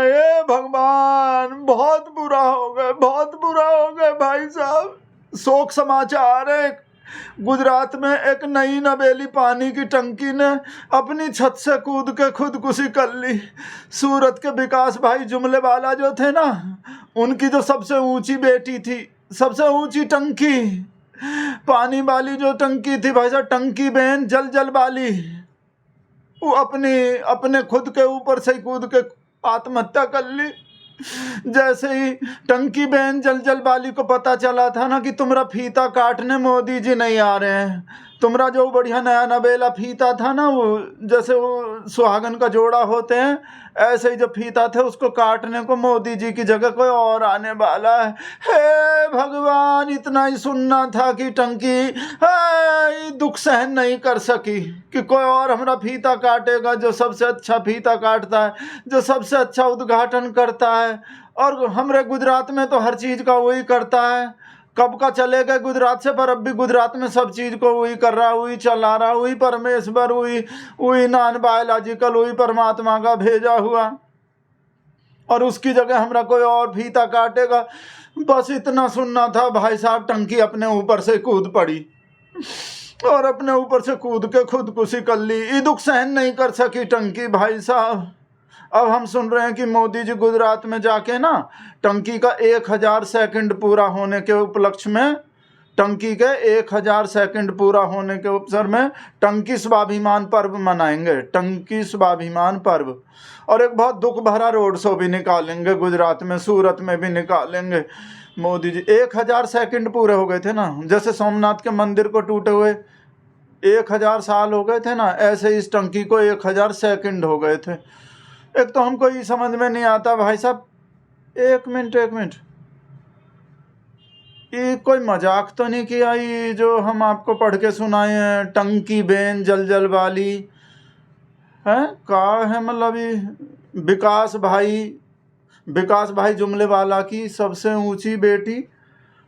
हे भगवान, बहुत बुरा हो गए, बहुत बुरा हो गए भाई साहब। शोक समाचार है, गुजरात में एक नई नवेली पानी की टंकी ने अपनी छत से कूद के खुदकुशी कर ली। सूरत के विकास भाई जुमले वाला जो थे ना, उनकी जो सबसे ऊंची बेटी थी, सबसे ऊंची टंकी, पानी वाली जो टंकी थी भाई साहब, टंकी बहन जल वाली, वो अपने खुद के ऊपर से कूद के आत्महत्या कर ली। जैसे ही टंकी बहन जल वाली को पता चला था ना कि तुम्हारा फीता काटने मोदी जी नहीं आ रहे हैं, तुम्हारा जो बढ़िया नया नवेला फीता था ना, वो जैसे वो सुहागन का जोड़ा होते हैं, ऐसे ही जो फीता थे उसको काटने को मोदी जी की जगह कोई और आने वाला है। हे भगवान, इतना ही सुनना था कि टंकी दुख सहन नहीं कर सकी कि कोई और हमारा फीता काटेगा, जो सबसे अच्छा फीता काटता है, जो सबसे अच्छा उद्घाटन करता है। और हमारे गुजरात में तो हर चीज़ का वही करता है। कब का चले गए गुजरात से, पर अब भी गुजरात में सब चीज़ को वही कर रहा, वही चला रहा, वही परमेश्वर, वही नॉन बायोलॉजिकल, वही परमात्मा का भेजा हुआ, और उसकी जगह हमरा कोई और फीता काटेगा। बस इतना सुनना था भाई साहब। टंकी अपने ऊपर से कूद पड़ी और अपने ऊपर से कूद के खुदकुशी कर ली। ये दुख सहन नहीं कर सकी टंकी भाई साहब। अब हम सुन रहे हैं कि मोदी जी गुजरात में जाके ना टंकी का 1000 सेकंड पूरा होने के उपलक्ष्य में, टंकी के 1000 सेकंड पूरा होने के अवसर में टंकी स्वाभिमान पर्व मनाएंगे, टंकी स्वाभिमान पर्व। और एक बहुत दुख भरा रोड शो भी निकालेंगे गुजरात में, सूरत में भी निकालेंगे मोदी जी। 1000 सेकंड पूरे हो गए थे ना, जैसे सोमनाथ के मंदिर को टूटे हुए 1000 साल हो गए थे ना, ऐसे इस टंकी को 1000 सेकंड हो गए थे। एक तो हमको ये समझ में नहीं आता भाई साहब, एक मिनट, ये कोई मजाक तो नहीं किया ये जो हम आपको पढ़ के सुनाए हैं, टंकी बेन जल वाली है का है, मतलब ये विकास भाई जुमले वाला की सबसे ऊंची बेटी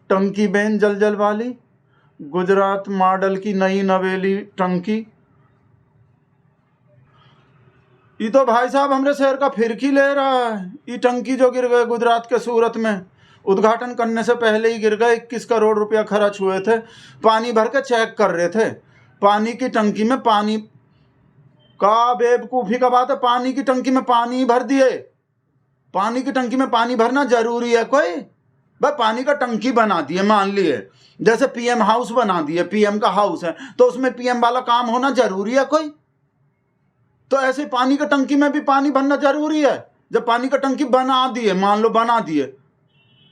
टंकी बेन जल वाली, गुजरात मॉडल की नई नवेली टंकी। ये तो भाई साहब हमारे शहर का फिरकी ले रहा है। ये टंकी जो गिर गए गुजरात के सूरत में, उद्घाटन करने से पहले ही गिर गए। 21 करोड़ रुपया खर्च हुए थे, पानी भर के चेक कर रहे थे। पानी की टंकी में पानी का, बेवकूफ़ी का बात है, पानी की टंकी में पानी भर दिए। पानी की टंकी में पानी भरना जरूरी है कोई? भाई पानी का टंकी बना दिए, मान लिए जैसे पीएम हाउस बना दिए, पीएम का हाउस है तो उसमें पीएम वाला काम होना जरूरी है कोई? तो ऐसे पानी का टंकी में भी पानी भरना जरूरी है। जब पानी का टंकी बना दिए, मान लो बना दिए,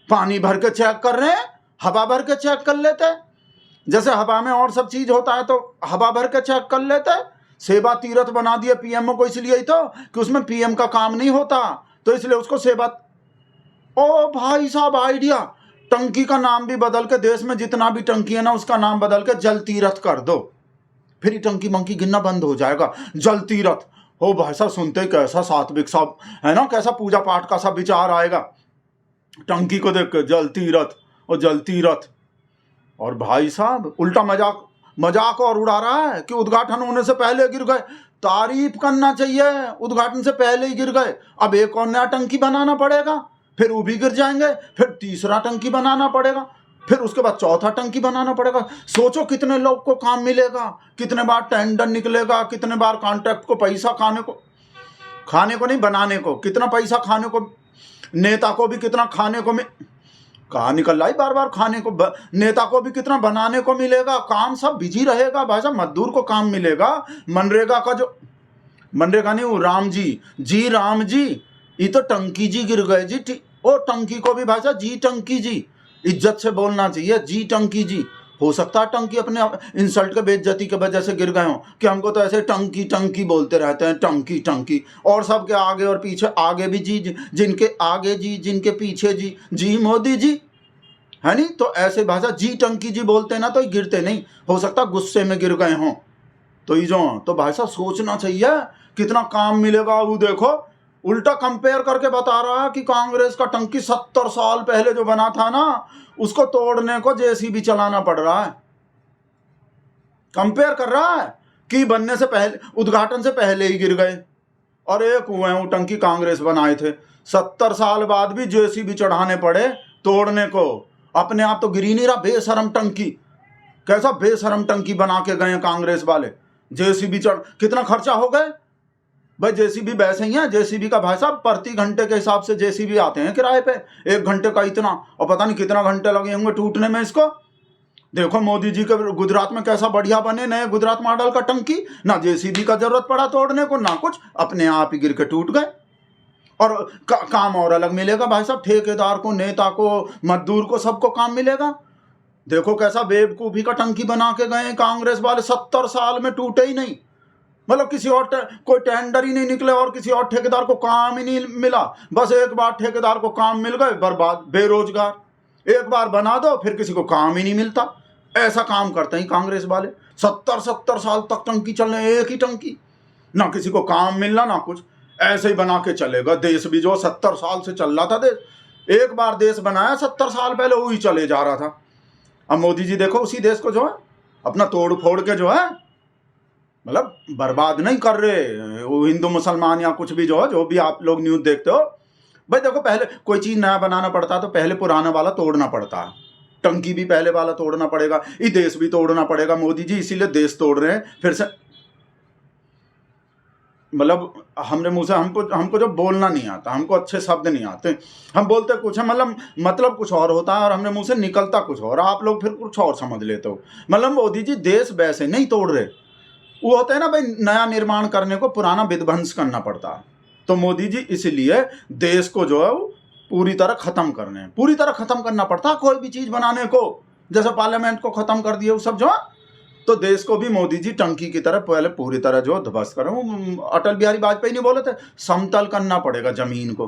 पानी भर के चेक कर रहे हैं, हवा भर के चेक कर लेते हैं। जैसे हवा में और सब चीज होता है तो हवा भर के चेक कर लेते हैं। सेवा तीर्थ बना दिए पीएमओ को, इसलिए ही तो कि उसमें पीएम का काम नहीं होता, तो इसलिए उसको सेवा। ओ भाई साहब आइडिया, टंकी का नाम भी बदल के, देश में जितना भी टंकी है ना उसका नाम बदल के जल तीर्थ कर दो, फिर टंकी मंकी गिनना बंद हो जाएगा। जल तीर्थ हो भाई साहब, सुनते कैसा सात्विक सा है ना, कैसा पूजा पाठ का सब विचार आएगा टंकी को देख के, जल तीर्थ और जल तीर्थ। और भाई साहब उल्टा मजाक और उड़ा रहा है कि उद्घाटन होने से पहले गिर गए। तारीफ करना चाहिए, उद्घाटन से पहले ही गिर गए। अब एक और नया टंकी बनाना पड़ेगा, फिर वो भी गिर जाएंगे, फिर तीसरा टंकी बनाना पड़ेगा, फिर उसके बाद चौथा टंकी बनाना पड़ेगा। सोचो कितने लोग को काम मिलेगा, कितने बार टेंडर निकलेगा, कितने बार कॉन्ट्रैक्ट को पैसा खाने को नहीं, बनाने को कितना पैसा खाने को, नेता को भी कितना खाने को कहाँ निकल रहा है बार बार खाने को, नेता को भी कितना बनाने को मिलेगा। काम सब बिजी रहेगा भाई साहब, मजदूर को काम मिलेगा। मनरेगा का जो, मनरेगा नहीं वो राम जी, ये तो टंकी जी गिर गए जी। ओ टंकी को भी भाई साहब जी टंकी जी, इज्जत से बोलना चाहिए, जी टंकी जी। हो सकता है टंकी अपने इंसल्ट के बेइज्जती के वजह से गिर गए हो कि हमको तो ऐसे टंकी बोलते रहते हैं, टंकी। और सबके आगे और पीछे, आगे भी जी, जिनके आगे जी, जिनके पीछे जी मोदी जी, है नहीं? तो ऐसे भाषा जी टंकी जी बोलते ना तो ये गिरते नहीं, हो सकता गुस्से में गिर गए हों। तो ये जो, तो भाई साहब सोचना चाहिए कितना काम मिलेगा। वो देखो उल्टा कंपेयर करके बता रहा है कि कांग्रेस का टंकी 70 साल पहले जो बना था ना, उसको तोड़ने को जेसीबी चलाना पड़ रहा है। कंपेयर कर रहा है कि बनने से पहले, उद्घाटन से पहले ही गिर गए। और एक हुए वो टंकी कांग्रेस बनाए थे 70 साल बाद भी जेसीबी चढ़ाने पड़े तोड़ने को। अपने आप तो गिरी नहीं रहा, बेशरम टंकी। कैसा बेशरम टंकी बना के गए कांग्रेस वाले। जेसीबी चढ़, कितना खर्चा हो गए भाई। जेसीबी वैसे ही है, जेसीबी का भाई साहब प्रति घंटे के हिसाब से जेसीबी आते हैं किराए पे, 1 घंटे का इतना, और पता नहीं कितना घंटे लगे होंगे टूटने में इसको। देखो मोदी जी के गुजरात में कैसा बढ़िया बने नए गुजरात मॉडल का टंकी, ना जेसीबी का जरूरत पड़ा तोड़ने को, ना कुछ, अपने आप ही गिर के टूट गए। और काम और अलग मिलेगा भाई साहब, ठेकेदार को, नेता को, मजदूर को, सबको काम मिलेगा। देखो कैसा बेवकूफी का टंकी बना के गए कांग्रेस वाले, 70 साल में टूटे ही नहीं। मतलब किसी और कोई टेंडर ही नहीं निकले और किसी और ठेकेदार को काम ही नहीं मिला। बस एक बार ठेकेदार को काम मिल गए, बर्बाद, बेरोजगार। एक बार बना दो फिर किसी को काम ही नहीं मिलता। ऐसा काम करते हैं कांग्रेस वाले। 70 साल तक टंकी चलने, एक ही टंकी, ना किसी को काम मिलना ना कुछ, ऐसे ही बना के चलेगा। देश भी जो 70 साल से चल रहा था देश, एक बार देश बनाया 70 साल पहले वही चले जा रहा था। अब मोदी जी देखो उसी देश को जो है अपना तोड़ फोड़ के जो है मतलब बर्बाद नहीं कर रहे। वो हिंदू मुसलमान या कुछ भी जो है, जो भी आप लोग न्यूज़ देखते हो भाई, देखो पहले कोई चीज़ नया बनाना पड़ता है तो पहले पुराना वाला तोड़ना पड़ता है। टंकी भी पहले वाला तोड़ना पड़ेगा, ये देश भी तोड़ना पड़ेगा। मोदी जी इसीलिए देश तोड़ रहे हैं फिर से। मतलब हमने मुंह से, हमको जो बोलना नहीं आता, हमको अच्छे शब्द नहीं आते, हम बोलते कुछ है, मतलब कुछ और होता है और हमने मुंह से निकलता कुछ और, आप लोग फिर कुछ और समझ लेते हो। मतलब मोदी जी देश वैसे नहीं तोड़ रहे। वो होता है ना भाई, नया निर्माण करने को पुराना विध्वंस करना पड़ता है। तो मोदी जी इसलिए देश को जो है वो पूरी तरह खत्म करने हैं, पूरी तरह खत्म करना पड़ता है कोई भी चीज बनाने को। जैसे पार्लियामेंट को खत्म कर दिए वो सब जो है, तो देश को भी मोदी जी टंकी की तरह पहले पूरी तरह जो ध्वस्त करें। अटल बिहारी वाजपेयी नहीं बोले थे, समतल करना पड़ेगा जमीन को।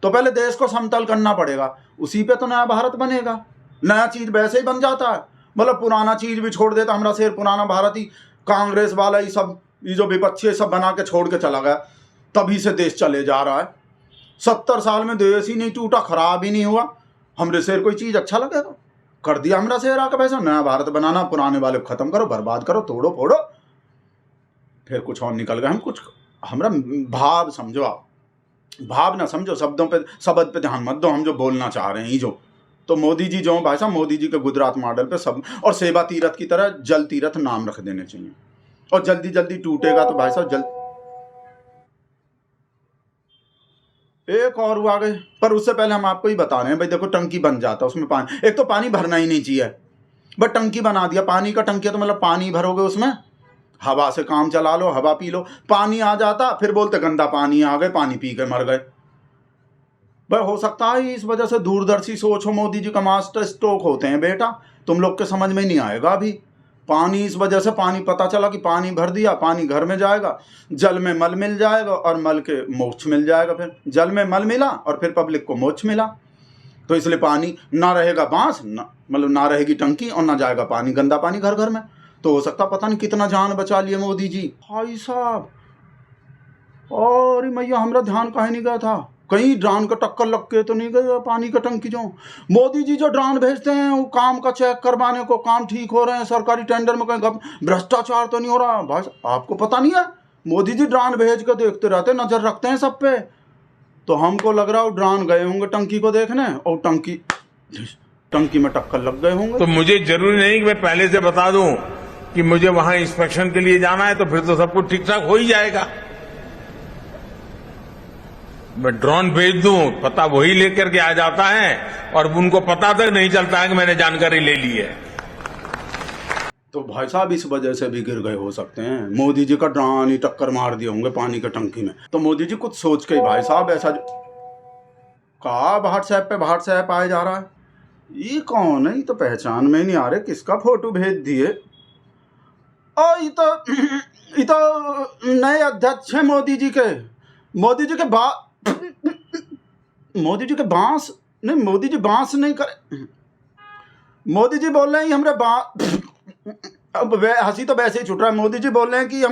तो पहले देश को समतल करना पड़ेगा, उसी पे तो नया भारत बनेगा। नया चीज वैसे ही बन जाता है, मतलब पुराना चीज भी छोड़ देता। हमारा शेर पुराना भारत ही कांग्रेस वाला ही सब, ये जो विपक्षी सब बना के छोड़ के चला गया, तभी से देश चले जा रहा है। 70 साल में देश ही नहीं टूटा, खराब ही नहीं हुआ। हमरे शेर कोई चीज अच्छा लगेगा, कर दिया हमरा शेर आके वैसा। नया भारत बनाना, पुराने वाले को खत्म करो, बर्बाद करो, तोड़ो फोड़ो, फिर कुछ और निकल गया। हम कुछ, हमरा भाव समझो, आप भाव ना समझो, शब्दों पे, शब्द पे ध्यान मत दो। हम जो बोलना चाह रहे हैं जो, तो मोदी जी जो भाई साहब, मोदी जी के गुजरात मॉडल पे सब, और सेवा तीरथ की तरह जल तीरथ नाम रख देने चाहिए। और जल्दी जल्दी टूटेगा तो भाई साहब एक और वो आ गए। पर उससे पहले हम आपको ही बता रहे हैं भाई, देखो टंकी बन जाता, उसमें पानी, एक तो पानी भरना ही नहीं चाहिए, बट टंकी बना दिया। पानी का टंकी है तो मतलब पानी भरोगे उसमें, हवा से काम चला लो, हवा पी लो। पानी आ जाता फिर बोलते गंदा पानी आ गए, पानी पी के मर गए। भाई हो सकता है इस वजह से दूरदर्शी सोच हो, मोदी जी का मास्टर स्ट्रोक होते हैं बेटा, तुम लोग के समझ में नहीं आएगा अभी। पानी इस वजह से, पानी पता चला कि पानी भर दिया, पानी घर में जाएगा, जल में मल मिल जाएगा और मल के मोक्ष मिल जाएगा। फिर जल में मल मिला और फिर पब्लिक को मोक्ष मिला। तो इसलिए पानी ना रहेगा बांस, मतलब ना रहेगी टंकी और ना जाएगा पानी, गंदा पानी घर घर में। तो हो सकता पता नहीं कितना जान बचा लिए मोदी जी भाई साहब। और मैया हमारा ध्यान कहीं नहीं गया था, कहीं ड्रोन का टक्कर लग के तो नहीं गया पानी का टंकी। जो मोदी जी जो ड्रोन भेजते हैं वो काम का चेक करवाने को, काम ठीक हो रहे हैं, सरकारी टेंडर में कहीं भ्रष्टाचार तो नहीं हो रहा। भाई आपको पता नहीं है, मोदी जी ड्रोन भेज कर देखते रहते, नजर रखते हैं सब पे। तो हमको लग रहा है वो ड्रोन गए होंगे टंकी को देखने और टंकी में टक्कर लग गए होंगे। तो मुझे जरूरी नहीं कि मैं पहले से बता दूं कि मुझे वहां इंस्पेक्शन के लिए जाना है, तो फिर तो सब कुछ ठीक ठाक हो ही जाएगा। मैं ड्रोन भेज दूं, पता वही लेकर के आ जाता है और उनको पता तक नहीं चलता है कि मैंने जानकारी ले ली है। तो भाई साहब इस वजह से भी गिर गए हो सकते हैं, मोदी जी का ड्रोन ही टक्कर मार दिए होंगे पानी की टंकी में। तो मोदी जी कुछ सोच के भाई साहब ऐसा कहा, व्हाट्सएप आया जा रहा है। ये कौन है, ये तो पहचान में नहीं आ रहे, किसका फोटो भेज दिए। ये तो नए अध्यक्ष हैं मोदी जी के। मोदी जी के बांस नहीं, मोदी जी बांस नहीं करे। मोदी जी बोल रहे हैं हमरे अब हंसी तो वैसे ही छुट रहा है। मोदी जी बोल रहे हैं कि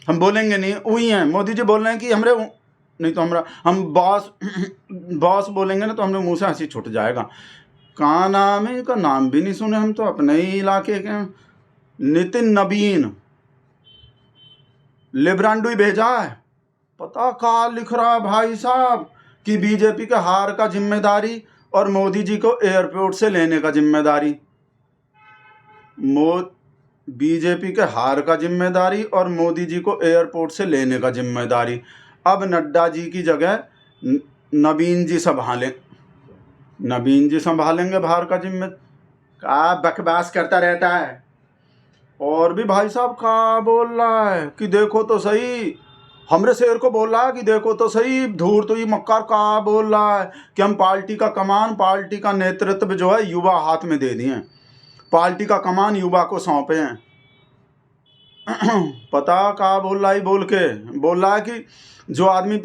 हम बोलेंगे नहीं, वही हैं। मोदी जी बोल रहे हैं कि नहीं तो हम बॉस बोलेंगे ना तो हमरे मुंह से हंसी छूट जाएगा। कहाँ नाम है इनका, नाम भी नहीं सुने हम तो, अपने ही इलाके के। नितिन नवीन लिब्रांडो भेजा है, पता का लिख रहा है भाई साहब कि बीजेपी के हार का जिम्मेदारी और मोदी जी को एयरपोर्ट से लेने का जिम्मेदारी। बीजेपी के हार का जिम्मेदारी और मोदी जी को एयरपोर्ट से लेने का जिम्मेदारी। अब नड्डा जी की जगह नवीन जी संभालेंगे भार का जिम्मे। क्या बकवास करता रहता है। और भी भाई साहब का बोल रहा है कि देखो तो सही, हमरे शेर को बोल रहा है कि देखो तो सही, धूर्त हुई मक्कार का बोल रहा है कि हम पार्टी का कमान, पार्टी का नेतृत्व जो है युवा हाथ में दे दिए, पार्टी का कमान युवा को सौंपे हैं। पता का बोल रहा है कि जो आदमी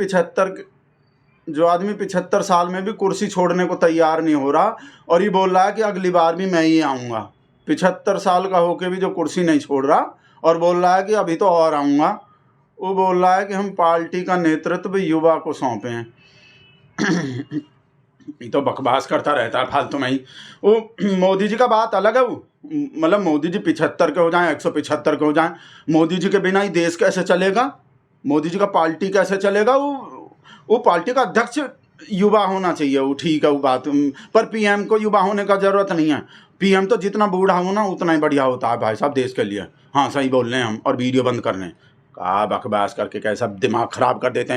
75 साल में भी कुर्सी छोड़ने को तैयार नहीं हो रहा, और ये बोल रहा है कि अगली बार भी मैं ही आऊँगा। 75 साल का होके भी जो कुर्सी नहीं छोड़ रहा और बोल रहा है कि अभी तो और आऊँगा। वो बोल रहा है कि हम पार्टी का नेतृत्व युवा को सौंपे हैं। ये तो बकवास करता रहता है फालतू में ही। वो मोदी जी का बात अलग है। वो मतलब मोदी जी 75 के हो जाएं, 175 के हो जाएं, मोदी जी के बिना ही देश कैसे चलेगा, मोदी जी का पार्टी कैसे चलेगा। वो पार्टी का अध्यक्ष युवा होना चाहिए। वो ठीक है वो बात, पर पीएम को युवा होने का जरूरत नहीं है। पीएम तो जितना बूढ़ा हो ना उतना ही बढ़िया होता है भाई साहब देश के लिए। हाँ सही बोल रहे हैं हम, और वीडियो बंद करने का बकवास करके कैसा दिमाग खराब कर देते हैं।